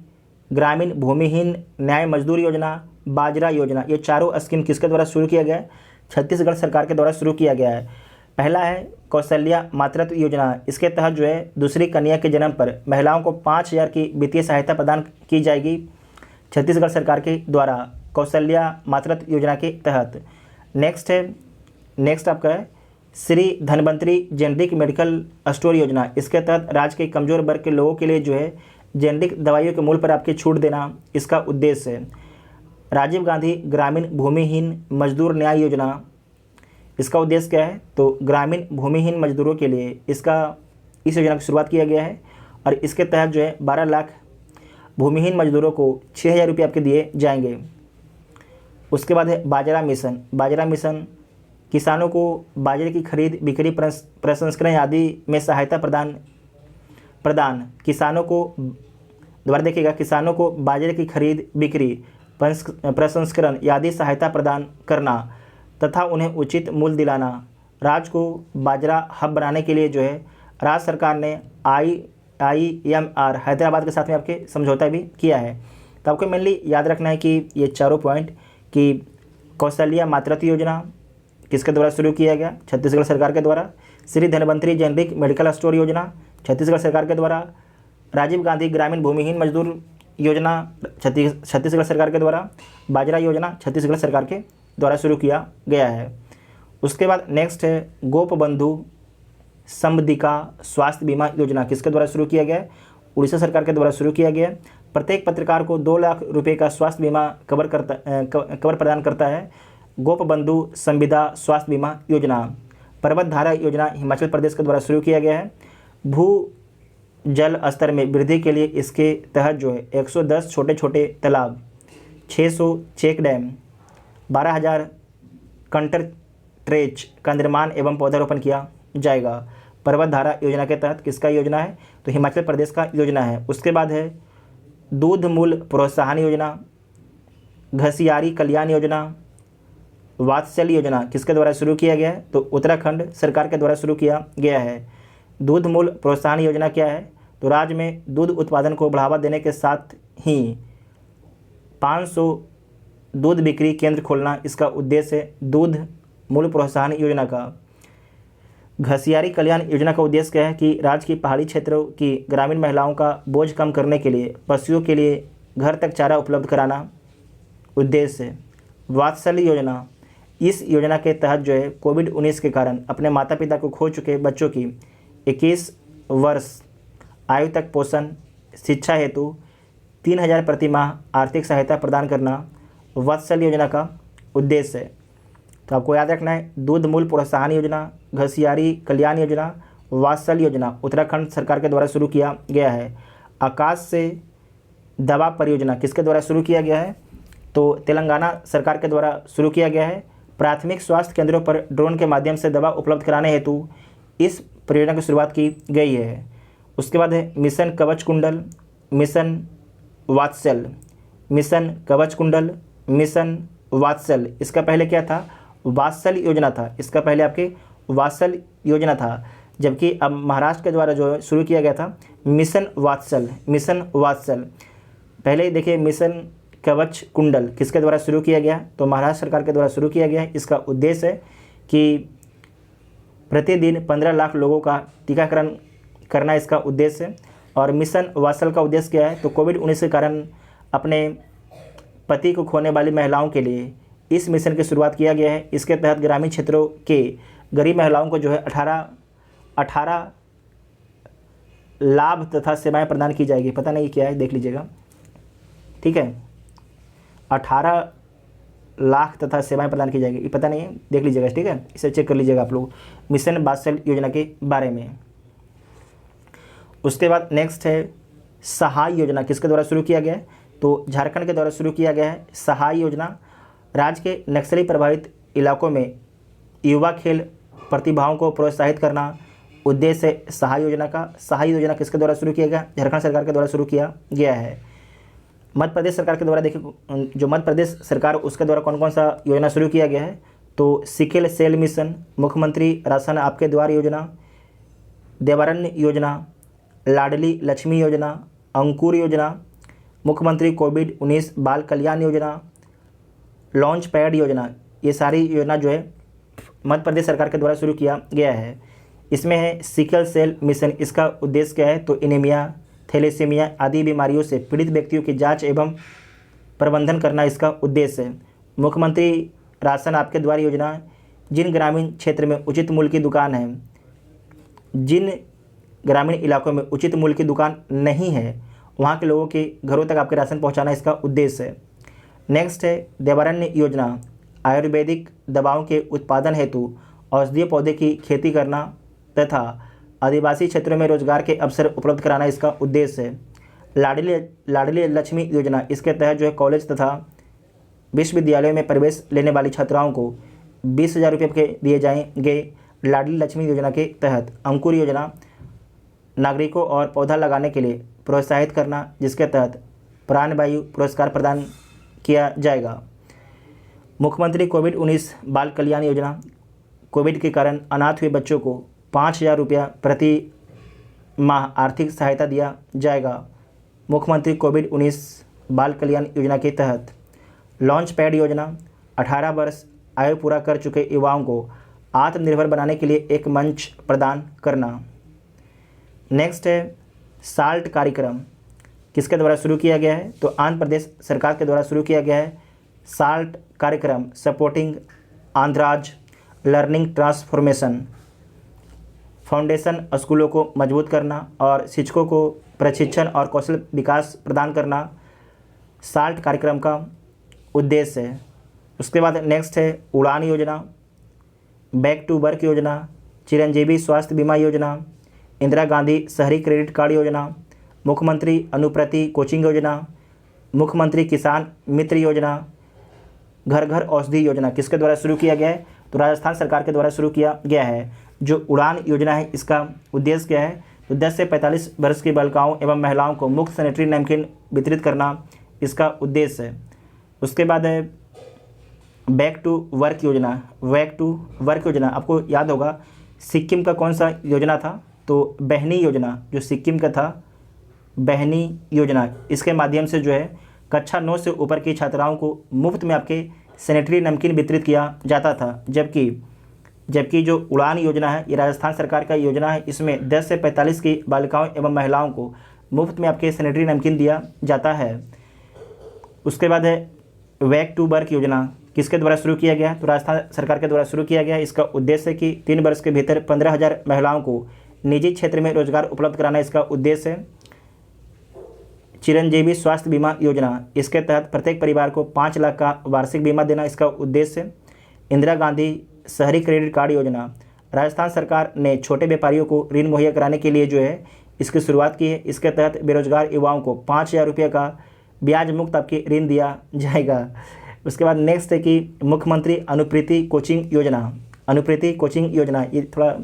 ग्रामीण भूमिहीन न्याय मजदूर योजना, बाजरा योजना। ये चारों स्कीम किसके द्वारा शुरू किया गया है, छत्तीसगढ़ सरकार के द्वारा शुरू किया गया है। पहला है कौशल्या मातृत्व योजना, इसके तहत जो है दूसरी कन्या के जन्म पर महिलाओं को 5,000 की वित्तीय सहायता प्रदान की जाएगी छत्तीसगढ़ सरकार के द्वारा कौशल्या मातृत्व योजना के तहत। नेक्स्ट आपका है Shri Dhanvantari generic medical store योजना। इसके तहत राज्य के कमज़ोर वर्ग के लोगों के लिए जो है जेनरिक दवाइयों के मूल्य पर आपकी छूट देना इसका उद्देश्य है। राजीव गांधी ग्रामीण भूमिहीन मजदूर न्याय योजना, इसका उद्देश्य क्या है, तो ग्रामीण भूमिहीन मजदूरों के लिए इस योजना की शुरुआत किया गया है और इसके तहत जो है 12 लाख भूमिहीन मजदूरों को 6,000 रुपये आपके दिए जाएंगे। उसके बाद है बाजरा मिशन किसानों को बाजरे की खरीद बिक्री प्रसंस्करण आदि में सहायता प्रदान किसानों को दोबारा देखिएगा किसानों को बाजरे की खरीद बिक्री प्रसंस्करण आदि सहायता प्रदान करना तथा उन्हें उचित मूल्य दिलाना। राज्य को बाजरा हब बनाने के लिए जो है राज्य सरकार ने IIMR हैदराबाद के साथ में आपके समझौता भी किया है। तो आपको मेनली याद रखना है कि ये चारों पॉइंट कि कौशल्या मातृत्व योजना, किसके द्वारा शुरू किया गया? छत्तीसगढ़ सरकार के द्वारा। Shri Dhanvantari generic medical store योजना छत्तीसगढ़ सरकार के द्वारा। राजीव गांधी ग्रामीण भूमिहीन मजदूर योजना छत्तीसगढ़ सरकार के द्वारा। बाजरा योजना छत्तीसगढ़ सरकार के द्वारा शुरू किया गया है। उसके बाद नेक्स्ट है गोप बंधु समदिका स्वास्थ्य बीमा योजना किसके द्वारा शुरू किया गया है? उड़ीसा सरकार के द्वारा शुरू किया गया है। प्रत्येक पत्रकार को 2 लाख रुपए का स्वास्थ्य बीमा कवर प्रदान करता है गोप बंधु संविदा स्वास्थ्य बीमा योजना। पर्वत धारा योजना हिमाचल प्रदेश के द्वारा शुरू किया गया है। भू जल स्तर में वृद्धि के लिए इसके तहत जो है 110 छोटे छोटे तालाब, 600 चेक डैम, 12,000 कंटर ट्रेच का निर्माण एवं पौधारोपण किया जाएगा। पर्वत धारा योजना के तहत किसका योजना है? तो हिमाचल प्रदेश का योजना है। उसके बाद है दूध मूल्य प्रोत्साहन योजना, घसियारी कल्याण योजना, वात्सल्य योजना किसके द्वारा शुरू किया गया है? तो उत्तराखंड सरकार के द्वारा शुरू किया गया है। दूध मूल्य प्रोत्साहन योजना क्या है? तो राज्य में दूध उत्पादन को बढ़ावा देने के साथ ही 500 दूध बिक्री केंद्र खोलना इसका उद्देश्य है दूध मूल्य प्रोत्साहन योजना का। घसियारी कल्याण योजना का उद्देश्य क्या है कि राज्य की पहाड़ी क्षेत्रों की ग्रामीण महिलाओं का बोझ कम करने के लिए पशुओं के लिए घर तक चारा उपलब्ध कराना उद्देश्य है। वात्सल्य योजना, इस योजना के तहत जो है कोविड-19 के कारण अपने माता पिता को खो चुके बच्चों की 21 वर्ष आयु तक पोषण शिक्षा हेतु 3,000 प्रति माह आर्थिक सहायता प्रदान करना वात्सल्य योजना का उद्देश्य है। तो आपको याद रखना है दूध मूल्य प्रोत्साहन योजना, घसियारी कल्याण योजना, वात्सल्य योजना उत्तराखंड सरकार के द्वारा शुरू किया गया है। आकाश से दवा परियोजना किसके द्वारा शुरू किया गया है? तो तेलंगाना सरकार के द्वारा शुरू किया गया है। प्राथमिक स्वास्थ्य केंद्रों पर ड्रोन के माध्यम से दवा उपलब्ध कराने हेतु इस परियोजना की शुरुआत की गई है। उसके बाद है मिशन कवच कुंडल, मिशन वात्सल्य, मिशन कवच कुंडल, मिशन वात्सल्य। इसका पहले क्या था? वात्सल्य योजना था। इसका पहले आपके वात्सल्य योजना था, जबकि अब महाराष्ट्र के द्वारा जो शुरू किया गया था मिशन वात्सल्य। मिशन वात्सल्य पहले देखिए मिशन कवच कुंडल किसके द्वारा शुरू किया गया? तो महाराष्ट्र सरकार के द्वारा शुरू किया गया है। इसका उद्देश्य है कि प्रतिदिन 15 लाख लोगों का टीकाकरण करना इसका उद्देश्य है। और मिशन वात्सल्य का उद्देश्य क्या है? तो कोविड-19 के कारण अपने पति को खोने वाली महिलाओं के लिए इस मिशन की शुरुआत किया गया है। इसके तहत ग्रामीण क्षेत्रों के गरीब महिलाओं को जो है 18 लाभ तथा सेवाएं प्रदान की जाएगी। पता नहीं क्या है, देख लीजिएगा, ठीक है। 18 लाख तथा सेवाएं प्रदान की जाएगी, ये पता नहीं है, देख लीजिएगा, ठीक है। इसे चेक कर लीजिएगा आप लोग मिशन वात्सल्य योजना के बारे में। उसके बाद नेक्स्ट है सहाय योजना किसके द्वारा शुरू किया गया है? तो झारखंड के द्वारा शुरू किया गया है। सहाय योजना राज्य के नक्सली प्रभावित इलाकों में युवा खेल प्रतिभाओं को प्रोत्साहित करना उद्देश्य है सहाय योजना का। सहाय योजना किसके द्वारा शुरू किया गया? झारखंड सरकार के द्वारा शुरू किया गया है। मध्य प्रदेश सरकार के द्वारा देखिए, जो मध्य प्रदेश सरकार उसके द्वारा कौन कौन सा योजना शुरू किया गया है? तो सिकल सेल मिशन, मुख्यमंत्री राशन आपके द्वार योजना, देवारण्य योजना, लाडली लक्ष्मी योजना, अंकुर योजना, मुख्यमंत्री कोविड-19 बाल कल्याण योजना, लॉन्च पैड योजना। ये सारी योजना जो है मध्य प्रदेश सरकार के द्वारा शुरू किया गया है। इसमें है सिकल सेल मिशन। इसका उद्देश्य क्या है? तो एनीमिया, थैलेसीमिया आदि बीमारियों से पीड़ित व्यक्तियों की जांच एवं प्रबंधन करना इसका उद्देश्य है। मुख्यमंत्री राशन आपके द्वार योजना, जिन ग्रामीण क्षेत्र में उचित मूल्य की दुकान है, जिन ग्रामीण इलाकों में उचित मूल्य की दुकान नहीं है, वहाँ के लोगों के घरों तक आपके राशन पहुँचाना इसका उद्देश्य है। नेक्स्ट है देवारण्य योजना, आयुर्वेदिक दवाओं के उत्पादन हेतु औषधीय पौधे की खेती करना तथा आदिवासी क्षेत्रों में रोजगार के अवसर उपलब्ध कराना इसका उद्देश्य है। लाडली लक्ष्मी योजना, इसके तहत जो है कॉलेज तथा विश्वविद्यालयों में प्रवेश लेने वाली छात्राओं को 20,000 रुपये के दिए जाएंगे। लाडली लक्ष्मी योजना के तहत अंकुर योजना, नागरिकों और पौधा लगाने के लिए प्रोत्साहित करना, जिसके तहत प्राणवायु पुरस्कार प्रदान किया जाएगा। मुख्यमंत्री कोविड-19 बाल कल्याण योजना, कोविड के कारण अनाथ हुए बच्चों को 5,000 रुपया प्रति माह आर्थिक सहायता दिया जाएगा। मुख्यमंत्री कोविड-19 बाल कल्याण योजना के तहत लॉन्च पैड योजना, 18 वर्ष आयु पूरा कर चुके युवाओं को आत्मनिर्भर बनाने के लिए एक मंच प्रदान करना। नेक्स्ट है साल्ट कार्यक्रम, किसके द्वारा शुरू किया गया है? तो आंध्र प्रदेश सरकार के द्वारा शुरू किया गया है साल्ट कार्यक्रम, supporting Andhras learning transformation. Foundation स्कूलों को मजबूत करना और शिक्षकों को प्रशिक्षण और कौशल विकास प्रदान करना साल्ट कार्यक्रम का उद्देश्य है। उसके बाद नेक्स्ट है उड़ान योजना, बैक टू वर्क योजना, चिरंजीवी स्वास्थ्य बीमा योजना, इंदिरा गांधी शहरी क्रेडिट कार्ड योजना, मुख्यमंत्री अनुप्रति कोचिंग योजना, मुख्यमंत्री किसान मित्र योजना, घर घर औषधि योजना। किसके द्वारा शुरू किया गया है? तो राजस्थान सरकार के द्वारा शुरू किया गया है। जो उड़ान योजना है इसका उद्देश्य क्या है? तो 10 से 45 वर्ष की बालिकाओं एवं महिलाओं को मुफ्त सैनिटरी नैपकिन वितरित करना इसका उद्देश्य है। उसके बाद है बैक टू वर्क योजना। बैक टू वर्क योजना आपको याद होगा सिक्किम का कौन सा योजना था? तो बहनी योजना, जो सिक्किम का था बहनी योजना। इसके माध्यम से जो है कक्षा 9 से ऊपर की छात्राओं को मुफ्त में आपके सैनिटरी नैपकिन वितरित किया जाता था। जबकि जो उड़ान योजना है ये राजस्थान सरकार का योजना है। इसमें 10 से 45 की बालिकाओं एवं महिलाओं को मुफ्त में आपके सैनिटरी नैपकिन दिया जाता है। उसके बाद है बैक टू वर्क योजना, किसके द्वारा शुरू किया गया? तो राजस्थान सरकार के द्वारा शुरू किया गया। इसका उद्देश्य है कि 3 वर्ष के भीतर 15,000 महिलाओं को निजी क्षेत्र में रोजगार उपलब्ध कराना इसका उद्देश्य है। चिरंजीवी स्वास्थ्य बीमा योजना, इसके तहत प्रत्येक परिवार को 5 लाख का वार्षिक बीमा देना इसका उद्देश्य है। इंदिरा गांधी शहरी क्रेडिट कार्ड योजना, राजस्थान सरकार ने छोटे व्यापारियों को ऋण मुहैया कराने के लिए जो है इसकी शुरुआत की है। इसके तहत बेरोजगार युवाओं को 5,000 रुपये का ब्याज मुक्त आपके ऋण दिया जाएगा। उसके बाद नेक्स्ट है कि मुख्यमंत्री अनुप्रीति कोचिंग योजना। अनुप्रीति कोचिंग योजना ये थोड़ा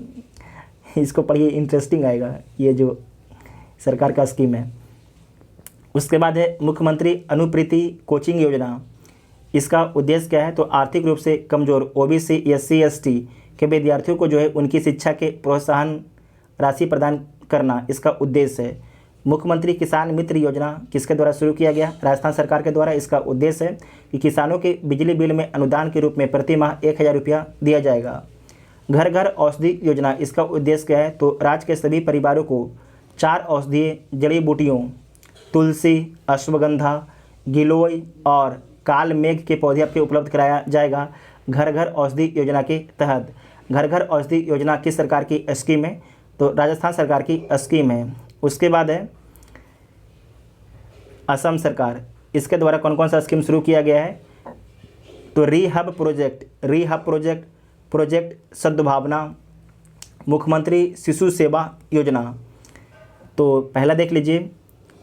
इसको पढ़िए, इंटरेस्टिंग आएगा ये जो सरकार का स्कीम है। उसके बाद है मुख्यमंत्री अनुप्रीति कोचिंग योजना। इसका उद्देश्य क्या है? तो आर्थिक रूप से कमज़ोर ओबीसी SC ST के विद्यार्थियों को जो है उनकी शिक्षा के प्रोत्साहन राशि प्रदान करना इसका उद्देश्य है। मुख्यमंत्री किसान मित्र योजना किसके द्वारा शुरू किया गया? राजस्थान सरकार के द्वारा। इसका उद्देश्य है कि किसानों के बिजली बिल में अनुदान के रूप में प्रति माह 1,000 रुपया दिया जाएगा। घर घर औषधि योजना, इसका उद्देश्य क्या है? तो राज्य के सभी परिवारों को 4 औषधीय जड़ी बूटियों तुलसी, अश्वगंधा, गिलोय और काल मेघ के पौधे आपके उपलब्ध कराया जाएगा घर घर औषधि योजना के तहत। घर घर औषधि योजना किस सरकार की स्कीम है? तो राजस्थान सरकार की स्कीम है। उसके बाद है असम सरकार, इसके द्वारा कौन कौन सा स्कीम शुरू किया गया है? तो रीहब प्रोजेक्ट सद्भावना, मुख्यमंत्री शिशु सेवा योजना। तो पहला देख लीजिए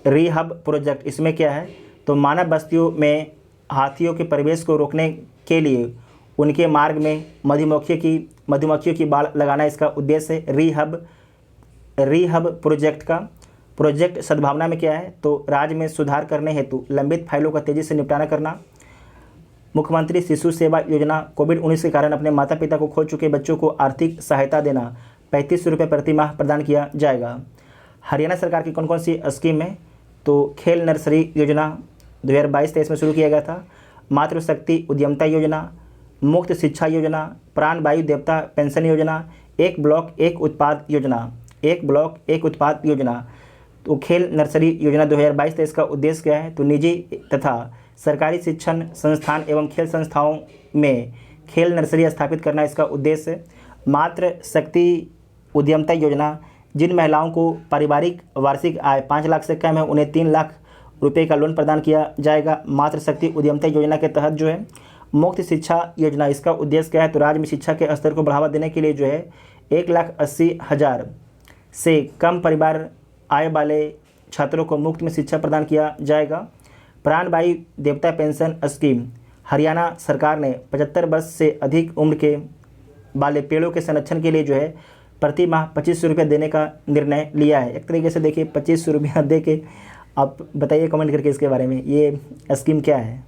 रीहब प्रोजेक्ट, इसमें क्या है? तो मानव बस्तियों में हाथियों के प्रवेश को रोकने के लिए उनके मार्ग में मधुमक्खियों की बाड़ लगाना इसका उद्देश्य है। रीहब प्रोजेक्ट का प्रोजेक्ट सद्भावना में क्या है? तो राज्य में सुधार करने हेतु लंबित फाइलों का तेजी से निपटारा करना। मुख्यमंत्री शिशु सेवा योजना, कोविड-19 के कारण अपने माता पिता को खो चुके बच्चों को आर्थिक सहायता देना 35 रुपये प्रति माह प्रदान किया जाएगा। हरियाणा सरकार की कौन कौन सी स्कीम है? तो खेल नर्सरी योजना 2022-23 में शुरू किया गया था। मातृशक्ति उद्यमता योजना, मुक्त शिक्षा योजना, प्राण वायु देवता पेंशन योजना, एक ब्लॉक एक उत्पाद योजना। तो खेल नर्सरी योजना 2022-23 का उद्देश्य क्या है? तो निजी तथा सरकारी शिक्षण संस्थान एवं खेल संस्थाओं में खेल नर्सरी स्थापित करना इसका उद्देश्य है। मातृ शक्ति उद्यमता योजना, जिन महिलाओं को पारिवारिक वार्षिक आय 5 लाख से कम है उन्हें 3 लाख रुपए का लोन प्रदान किया जाएगा। मातृशक्ति उद्यमता योजना के तहत जो है मुक्त शिक्षा योजना, इसका उद्देश्य क्या है? तो राज्य में शिक्षा के स्तर को बढ़ावा देने के लिए जो है 1,80,000 से कम परिवार आय वाले छात्रों को मुफ्त में शिक्षा प्रदान किया जाएगा। प्राण वायु देवता पेंशन स्कीम, हरियाणा सरकार ने 75 वर्ष से अधिक उम्र के वाले पेड़ों के संरक्षण के लिए जो है प्रति माह 25 रुपये देने का निर्णय लिया है। एक तरीके से देखिए 25 रुपया दे के आप बताइए कमेंट करके इसके बारे में ये स्कीम क्या है,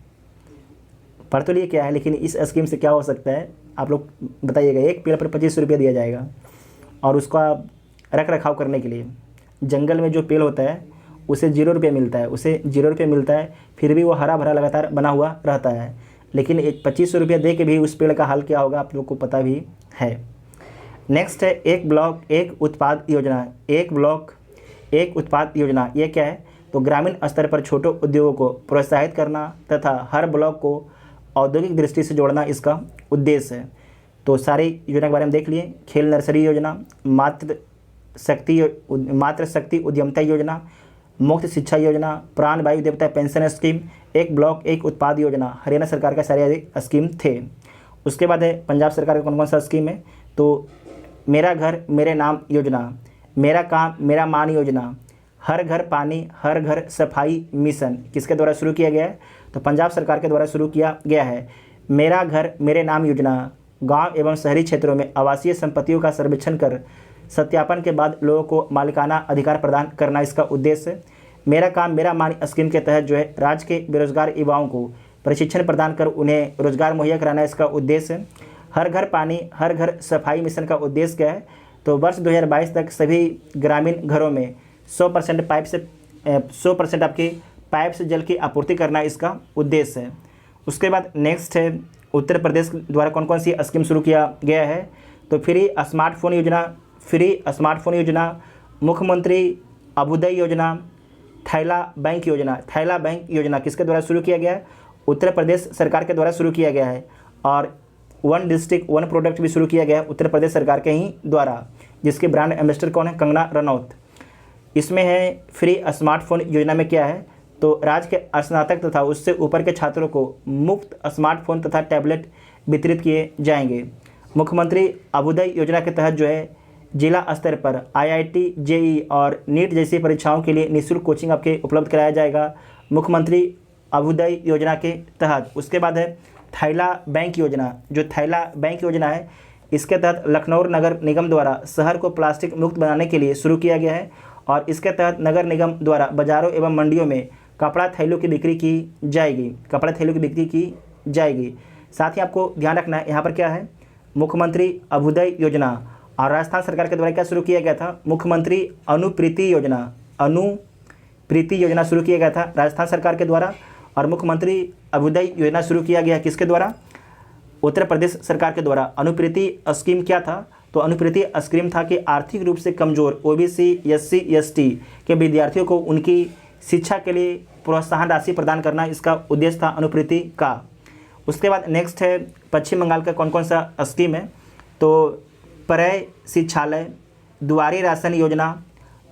पढ़ तो लिए क्या है, लेकिन इस स्कीम से क्या हो सकता है आप लोग बताइएगा। एक पेड़ पर 25 रुपये दिया जाएगा और उसका रख रखाव करने के लिए जंगल में जो पेड़ होता है उसे 0 रुपये मिलता है, फिर भी वो हरा भरा लगातार बना हुआ रहता है। लेकिन 2500 रुपया दे के भी उस पेड़ का हाल क्या होगा आप लोग को पता भी है। नेक्स्ट है एक ब्लॉक एक उत्पाद योजना। एक ब्लॉक एक उत्पाद योजना, ये क्या है? तो ग्रामीण स्तर पर छोटे उद्योगों को प्रोत्साहित करना तथा हर ब्लॉक को औद्योगिक दृष्टि से जोड़ना इसका उद्देश्य है। तो सारी योजना के बारे में देख लिए। खेल नर्सरी योजना, मातृ शक्ति उद्यमिता योजना, मुफ्त शिक्षा योजना, प्राण वायु देवता पेंशन स्कीम, एक ब्लॉक एक उत्पाद योजना, हरियाणा सरकार का सारे स्कीम थे। उसके बाद है पंजाब सरकार का कौन कौन सा स्कीम है? तो मेरा घर मेरे नाम योजना, मेरा काम मेरा मान योजना, हर घर पानी हर घर सफाई मिशन किसके द्वारा शुरू किया गया है? तो पंजाब सरकार के द्वारा शुरू किया गया है। मेरा घर मेरे नाम योजना गांव एवं शहरी क्षेत्रों में आवासीय संपत्तियों का सर्वेक्षण कर सत्यापन के बाद लोगों को मालिकाना अधिकार प्रदान करना इसका उद्देश्य है। मेरा काम मेरा मान स्कीम के तहत जो है राज्य के बेरोजगार युवाओं को प्रशिक्षण प्रदान कर उन्हें रोजगार मुहैया कराना इसका उद्देश्य है। हर घर पानी हर घर सफाई मिशन का उद्देश्य क्या है? तो वर्ष 2022 तक सभी ग्रामीण घरों में 100% आपकी पाइप से जल की आपूर्ति करना इसका उद्देश्य है। उसके बाद नेक्स्ट है उत्तर प्रदेश द्वारा कौन कौन सी स्कीम शुरू किया गया है? तो फ्री स्मार्टफोन योजना, मुख्यमंत्री अभ्युदय योजना, थैला बैंक योजना किसके द्वारा शुरू किया गया है? उत्तर प्रदेश सरकार के द्वारा शुरू किया गया है। और वन डिस्ट्रिक्ट वन प्रोडक्ट भी शुरू किया गया है उत्तर प्रदेश सरकार के ही द्वारा, जिसके ब्रांड एम्बेसडर कौन है? कंगना रनौत। इसमें है फ्री स्मार्टफोन योजना में क्या है? तो राज्य के स्नातक तथा उससे ऊपर के छात्रों को मुफ्त स्मार्टफोन तथा टैबलेट वितरित किए जाएंगे। मुख्यमंत्री अभ्युदय योजना के तहत जो है जिला स्तर पर IIT, JEE और नीट जैसी परीक्षाओं के लिए निःशुल्क कोचिंग आपके उपलब्ध कराया जाएगा मुख्यमंत्री अभ्युदय योजना के तहत। उसके बाद है थैला बैंक योजना। जो थैला बैंक योजना है इसके तहत लखनऊ नगर निगम द्वारा शहर को प्लास्टिक मुक्त बनाने के लिए शुरू किया गया है और इसके तहत नगर निगम द्वारा बाजारों एवं मंडियों में कपड़ा थैलों की बिक्री की जाएगी। साथ ही आपको ध्यान रखना है यहाँ पर क्या है? मुख्यमंत्री अभ्युदय योजना और राजस्थान सरकार के द्वारा क्या शुरू किया गया था? मुख्यमंत्री अनुप्रीति योजना शुरू किया गया था राजस्थान सरकार के द्वारा। और मुख्यमंत्री अभ्युदय योजना शुरू किया गया किसके द्वारा? उत्तर प्रदेश सरकार के द्वारा। अनुप्रीति स्कीम क्या था? तो अनुप्रीति स्कीम था कि आर्थिक रूप से कमजोर OBC, SC, ST के विद्यार्थियों को उनकी शिक्षा के लिए प्रोत्साहन राशि प्रदान करना इसका उद्देश्य था अनुप्रीति का। उसके बाद नेक्स्ट है पश्चिम बंगाल का कौन कौन सा स्कीम है? तो पर्याय शिक्षालय, दुआरी राशन योजना,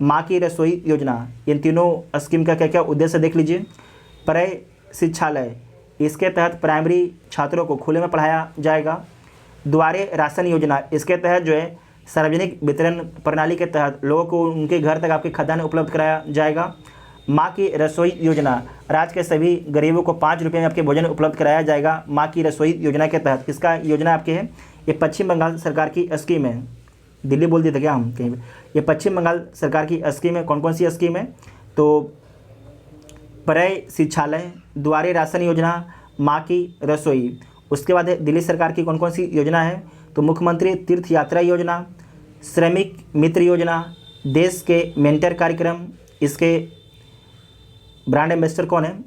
माँ की रसोई योजना, इन तीनों स्कीम का क्या क्या उद्देश्य देख लीजिए। पर्याय शिक्षालय, इसके तहत प्राइमरी छात्रों को खुले में पढ़ाया जाएगा। दुआरे राशन योजना, इसके तहत जो है सार्वजनिक वितरण प्रणाली के तहत लोगों को उनके घर तक आपके खाद्यान्न उपलब्ध कराया जाएगा। माँ की रसोई योजना, राज्य के सभी गरीबों को 5 रुपये में आपके भोजन उपलब्ध कराया जाएगा माँ की रसोई योजना के तहत। इसका योजना आपके है, ये पश्चिम बंगाल सरकार की स्कीम है। दिल्ली बोल दिया था क्या हम कहीं? ये पश्चिम बंगाल सरकार की स्कीम है। कौन कौन सी स्कीम है? तो पर्याय शिक्षालय, दुआरे राशन योजना, माँ की रसोई। उसके बाद है दिल्ली सरकार की कौन कौन सी योजना है? तो मुख्यमंत्री तीर्थ यात्रा योजना, श्रमिक मित्र योजना, देश के मेंटर कार्यक्रम, इसके ब्रांड एम्बेसडर कौन है?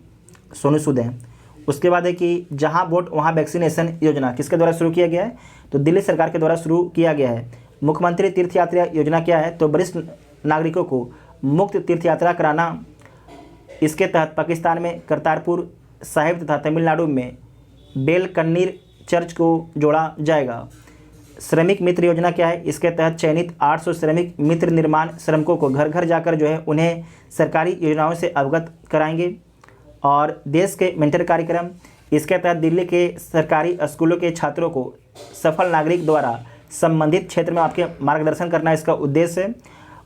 सोनू सूद हैं। उसके बाद है कि जहां वोट वहां वैक्सीनेशन योजना किसके द्वारा शुरू किया गया है? तो दिल्ली सरकार के द्वारा शुरू किया गया है। मुख्यमंत्री तीर्थ यात्रा योजना क्या है? तो वरिष्ठ नागरिकों को मुक्त तीर्थ यात्रा कराना। इसके तहत पाकिस्तान में करतारपुर साहिब तथा तमिलनाडु में बेलकन्नीर चर्च को जोड़ा जाएगा। श्रमिक मित्र योजना क्या है? इसके तहत चयनित 800 श्रमिक मित्र निर्माण श्रमिकों को घर घर जाकर जो है उन्हें सरकारी योजनाओं से अवगत कराएंगे। और देश के मेंटर कार्यक्रम, इसके तहत दिल्ली के सरकारी स्कूलों के छात्रों को सफल नागरिक द्वारा संबंधित क्षेत्र में आपके मार्गदर्शन करना इसका उद्देश्य है।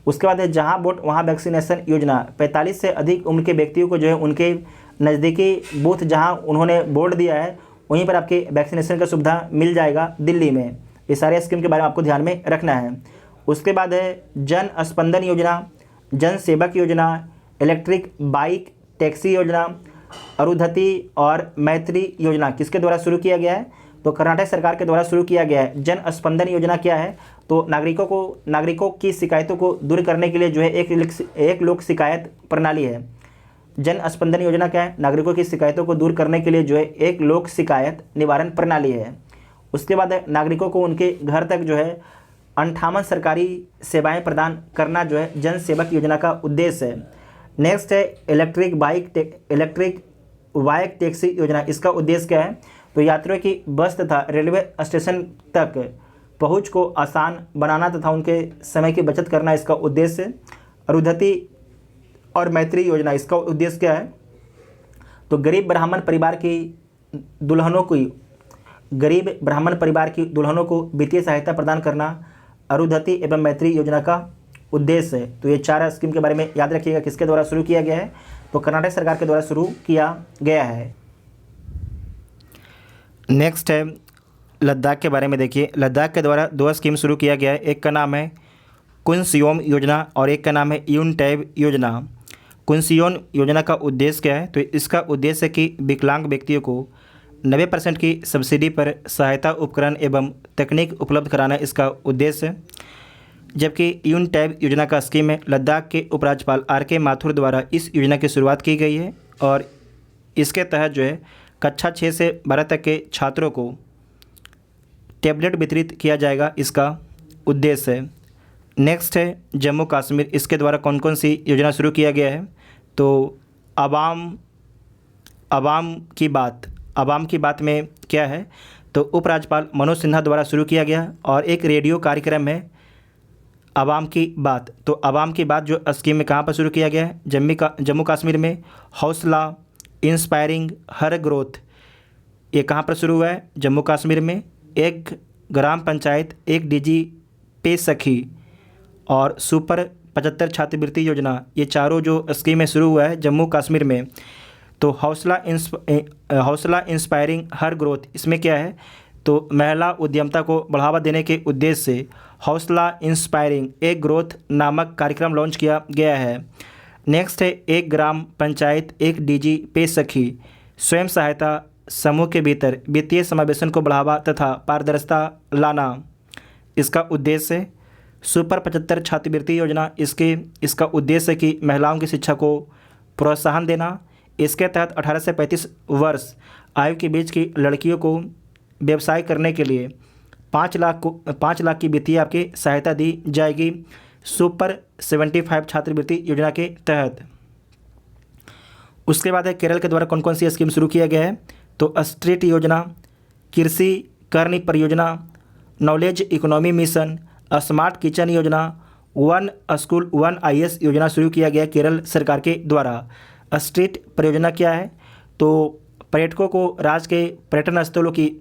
उसके बाद है जहां वोट वहां वैक्सीनेशन योजना, 45 से अधिक उम्र के व्यक्तियों को जो है उनके नज़दीकी बूथ जहां उन्होंने वोट दिया है वहीं पर आपके वैक्सीनेशन का सुविधा मिल जाएगा दिल्ली में। ये सारे स्कीम के बारे में आपको ध्यान में रखना है। उसके बाद है जन स्पंदन योजना, जन सेवक योजना, इलेक्ट्रिक बाइक टैक्सी योजना, अरुंधति और मैत्री योजना किसके द्वारा शुरू किया गया है? तो कर्नाटक सरकार के द्वारा शुरू किया गया है। जन स्पंदन योजना क्या है? तो नागरिकों की शिकायतों को दूर करने के लिए जो है एक लोक शिकायत प्रणाली है। जन स्पंदन योजना क्या है? नागरिकों की शिकायतों को दूर करने के लिए जो है एक लोक शिकायत निवारण प्रणाली है। उसके बाद नागरिकों को उनके घर तक जो है 58 सरकारी सेवाएं प्रदान करना जो है जन सेवक योजना का उद्देश्य है। नेक्स्ट है इलेक्ट्रिक बाइक टैक्सी योजना। इसका उद्देश्य क्या है? तो यात्रियों की बस तथा रेलवे स्टेशन तक पहुंच को आसान बनाना तथा उनके समय की बचत करना इसका उद्देश्य है। अरुंधति और मैत्री योजना, इसका उद्देश्य क्या है? तो गरीब ब्राह्मण परिवार की दुल्हनों को वित्तीय सहायता प्रदान करना अरुंधति एवं मैत्री योजना का उद्देश्य है। तो ये 4 स्कीम के बारे में याद रखिएगा, किसके द्वारा शुरू किया गया है? तो कर्नाटक सरकार के द्वारा शुरू किया गया है। नेक्स्ट है लद्दाख के बारे में। देखिए, लद्दाख के द्वारा 2 स्कीम शुरू किया गया है। एक का नाम है कुनसियोम योजना और एक का नाम है यूनटैब योजना। कुनसियोम योजना का उद्देश्य क्या है? तो इसका उद्देश्य है कि विकलांग व्यक्तियों को 90% की सब्सिडी पर सहायता उपकरण एवं तकनीक उपलब्ध कराना इसका उद्देश्य है। जबकि यूनटैब योजना का स्कीम है लद्दाख के उपराज्यपाल RK माथुर द्वारा इस योजना की शुरुआत की गई है और इसके तहत जो है कक्षा 6 से 12 तक के छात्रों को टैबलेट वितरित किया जाएगा, इसका उद्देश्य है। नेक्स्ट है जम्मू कश्मीर। इसके द्वारा कौन कौन सी योजना शुरू किया गया है? तो आवाम की बात में क्या है? तो उपराज्यपाल मनोज सिन्हा द्वारा शुरू किया गया और एक रेडियो कार्यक्रम है आवाम की बात। तो आवाम की बात जो स्कीम में कहाँ पर शुरू किया गया है? जम्मू कश्मीर में हौसला इंस्पायरिंग हर ग्रोथ, ये कहाँ पर शुरू हुआ है? जम्मू कश्मीर में। एक ग्राम पंचायत, एक DG पे सखी और सुपर 75 छात्रवृत्ति योजना, ये चारों जो स्कीमें शुरू हुआ है जम्मू कश्मीर में। तो हौसला इंस्पायरिंग हर ग्रोथ, इसमें क्या है? तो महिला उद्यमता को बढ़ावा देने के उद्देश्य से हौसला इंस्पायरिंग एक ग्रोथ नामक कार्यक्रम लॉन्च किया गया है। नेक्स्ट है एक ग्राम पंचायत, एक DG पे सखी स्वयं सहायता समूह के भीतर वित्तीय समावेशन को बढ़ावा तथा पारदर्शिता लाना, इसका उद्देश्य है। सुपर 75 छात्रवृत्ति योजना, इसका उद्देश्य है कि महिलाओं की शिक्षा को प्रोत्साहन देना। इसके तहत 18 से 35 वर्ष आयु के बीच की लड़कियों को व्यवसाय करने के लिए 5 लाख की वित्तीय आपकी सहायता दी जाएगी सुपर 75 छात्रवृत्ति योजना के तहत। उसके बाद है केरल के द्वारा कौन कौन सी स्कीम शुरू किया गया है? तो स्ट्रीट योजना, कृषि करनी परियोजना, knowledge economy mission, smart kitchen योजना, 1 स्कूल 1 IS योजना शुरू किया गया केरल सरकार के द्वारा। स्ट्रीट परियोजना क्या है? तो पर्यटकों को राज्य के पर्यटन स्थलों की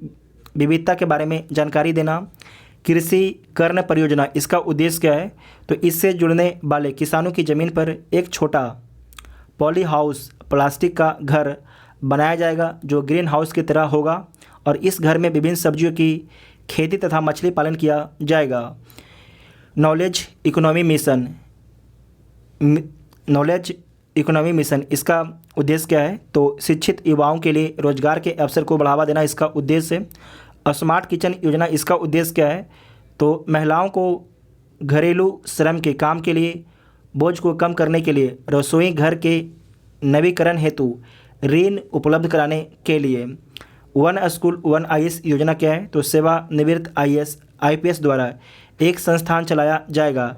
विविधता के बारे में जानकारी देना। कृषि कर्ण परियोजना, इसका उद्देश्य क्या है? तो इससे जुड़ने वाले किसानों की ज़मीन पर एक छोटा पॉली हाउस प्लास्टिक का घर बनाया जाएगा जो ग्रीन हाउस की तरह होगा और इस घर में विभिन्न सब्जियों की खेती तथा मछली पालन किया जाएगा। नॉलेज इकोनॉमी मिशन, इसका उद्देश्य क्या है? तो शिक्षित युवाओं के लिए रोजगार के अवसर को बढ़ावा देना, इसका उद्देश्य है। स्मार्ट किचन योजना, इसका उद्देश्य क्या है? तो महिलाओं को घरेलू श्रम के काम के लिए बोझ को कम करने के लिए रसोई घर के नवीकरण हेतु ऋण उपलब्ध कराने के लिए। 1 स्कूल 1 IS योजना क्या है? तो सेवानिवृत्त IPS द्वारा एक संस्थान चलाया जाएगा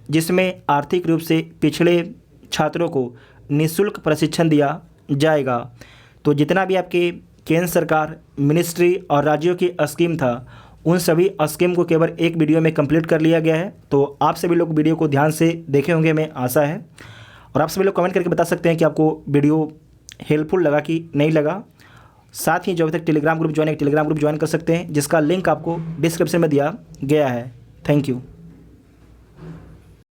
जिसमें आर्थिक रूप से पिछड़े छात्रों को निःशुल्क प्रशिक्षण दिया जाएगा। तो जितना भी आपके केंद्र सरकार, मिनिस्ट्री और राज्यों की स्कीम था, उन सभी स्कीम को केवल एक वीडियो में कंप्लीट कर लिया गया है। तो आप सभी लोग वीडियो को ध्यान से देखे होंगे, मैं आशा है। और आप सभी लोग कमेंट करके बता सकते हैं कि आपको वीडियो हेल्पफुल लगा कि नहीं लगा। साथ ही जो अभी तक टेलीग्राम ग्रुप ज्वाइन कर सकते हैं, जिसका लिंक आपको डिस्क्रिप्शन में दिया गया है। Thank you.